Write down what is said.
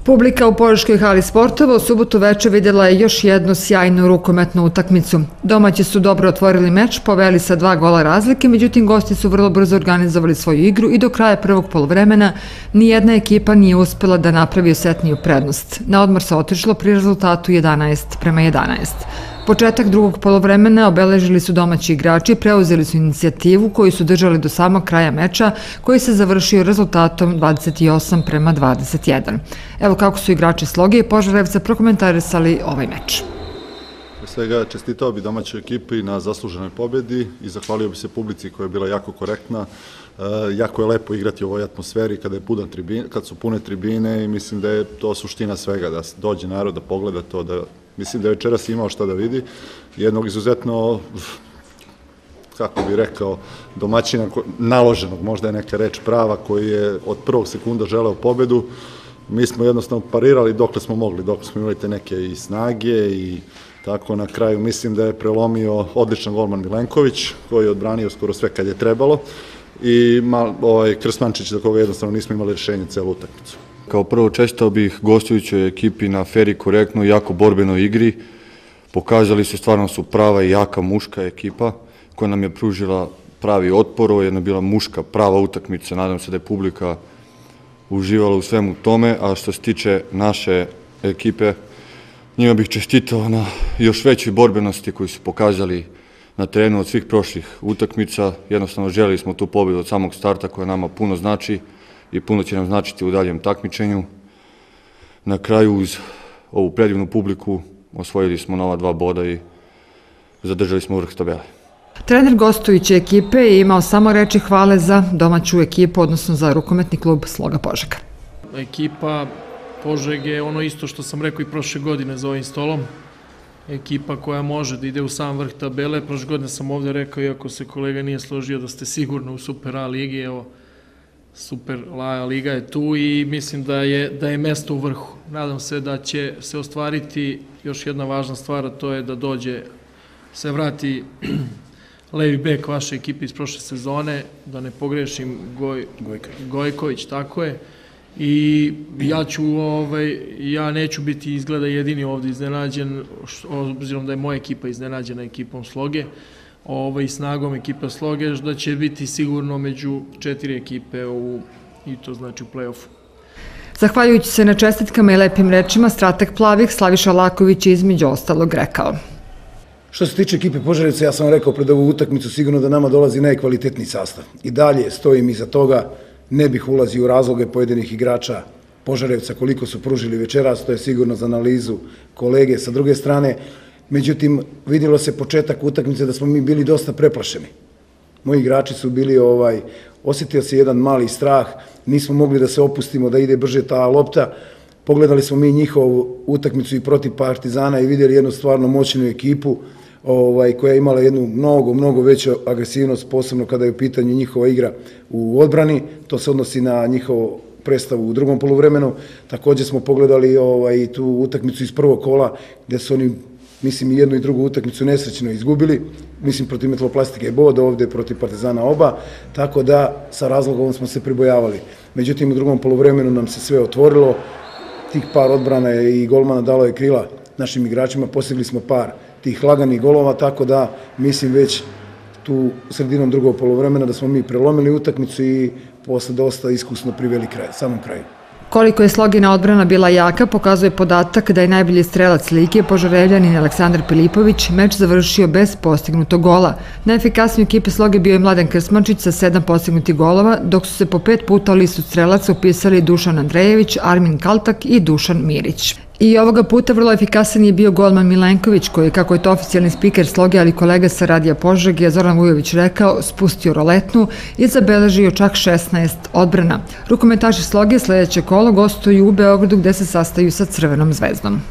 Publika u Požeškoj hali sportova u subotu veče vidjela je još jednu sjajnu rukometnu utakmicu. Domaći su dobro otvorili meč, poveli sa 2 gola razlike, međutim gosti su vrlo brzo organizovali svoju igru i do kraja prvog poluvremena nijedna ekipa nije uspela da napravi osetniju prednost. Na odmor se otišlo pri rezultatu 11:11. Početak drugog poluvremena obeležili su domaći igrači, preuzeli su inicijativu koju su držali do samog kraja meča, koji se završio rezultatom 28:21. Evo kako su igrači Sloge i Požarevca prokomentarisali ovaj meč. Pre svega čestitao bi domaćoj ekipi na zasluženoj pobjedi i zahvalio bi se publici koja je bila jako korektna. Jako je lepo igrati u ovoj atmosferi kad su pune tribine i mislim da je to suština svega, da dođe narod da pogleda to, mislim da je večeras imao šta da vidi. Jednog izuzetno, kako bih rekao, domaćina naloženog, možda je neka reč prava, koji je od prvog sekunda želeo pobedu. Mi smo jednostavno parirali dokle smo mogli, dokle smo imali te neke i snage i tako na kraju mislim da je prelomio odličan golman Milenković, koji je odbranio skoro sve kad je trebalo i Krsmančić za koga jednostavno nismo imali rješenje celu utakmicu. Kao prvo čestitao bih gostujućoj ekipi na fer i korektnoj i jako borbenoj igri. Pokazali su stvarno su prava i jaka muška ekipa koja nam je pružila pravi otpor. Ovo je jedna bila muška prava utakmica, nadam se da je publika uživala u svemu tome, a što se tiče naše ekipe, njima bih čestitao na još većoj borbenosti koju su pokazali na terenu od svih prošlih utakmica. Jednostavno želeli smo tu pobjedu od samog starta koja nama puno znači i puno će nam značiti u daljem takmičenju. Na kraju uz ovu predivnu publiku osvojili smo nova 2 boda i zadržali smo vrh tabele. Trener gostujuće ekipe je imao samo reči hvale za domaću ekipu, odnosno za rukometni klub Sloga Požega. Ekipa Požege je ono isto što sam rekao i prošle godine za ovim stolom. Ekipa koja može da ide u sam vrh tabele. Prošle godine sam ovdje rekao, iako se kolega nije složio, da ste sigurno u Super A ligi. Evo, Super A liga je tu i mislim da je mesto u vrhu. Nadam se da će se ostvariti još jedna važna stvar, a to je da se vrati levi bek vaše ekipe iz prošle sezone, da ne pogrešim, Gojković, tako je. I ja neću biti izgleda jedini ovdje iznenađen, obzirom da je moja ekipa iznenađena ekipom Sloge i snagom ekipa Sloge, da će biti sigurno među 4 ekipe i to znači u play-offu. Zahvaljujući se na čestitkama i lepim rečima, strateg Plavih Slaviša Laković je između ostalog rekao. Što se tiče ekipe Požarevca, ja sam rekao pred ovu utakmicu sigurno da nama dolazi najkvalitetniji sastav. I dalje stojim iza toga, ne bih ulazio u razloge pojedinih igrača Požarevca koliko su pružili večeras, to je sigurno za analizu kolege sa druge strane. Međutim, vidjelo se početak utakmice da smo mi bili dosta preplašeni. Moji igrači su bili, osjetio se jedan mali strah, nismo mogli da se opustimo, da ide brže ta lopta. Pogledali smo mi njihovu utakmicu i protiv Partizana i vidjeli jednu stvarno moćnu ekipu koja je imala jednu mnogo veću agresivnost, posebno kada je u pitanju njihova igra u odbrani. To se odnosi na njihovu predstavu u drugom poluvremenu. Također smo pogledali i tu utakmicu iz prvog kola gdje su oni, mislim, i jednu i drugu utakmicu nesrećno izgubili. Mislim, protiv Metaloplastike je bod, ovdje protiv Partizana oba, tako da sa razlogom smo se pribojavali. Međutim, u drugom poluvremenu nam se sve otvorilo, tih par odbrana i golmana dalo je krila našim igračima, postigli smo par tih laganih golova, tako da mislim već tu sredinom drugog poluvremena da smo mi prelomili utakmicu i posle dosta iskusno priveli samom kraju. Koliko je Slogina odbrana bila jaka, pokazuje podatak da je najbolji strelac lige Požarevljanin Aleksandar Pilipović meč završio bez postignutog gola. Najefikasniji u ekipi Sloge bio je Mladen Krsmančić sa 7 postignutih golova, dok su se po 5 puta u listu strelaca upisali Dušan Andrejević, Armin Kaltak i Dušan Mirić. I ovoga puta vrlo efikasan je bio golman Milenković, koji, kako je to oficijalni spiker Sloge, ali kolega sa Radija Požege, Zoran Vujović rekao, spustio roletnu i zabeležio čak 16 odbrana. Rukometaši Sloge sljedeće kolo gostuju u Beogradu gde se sastaju sa Crvenom zvezdom.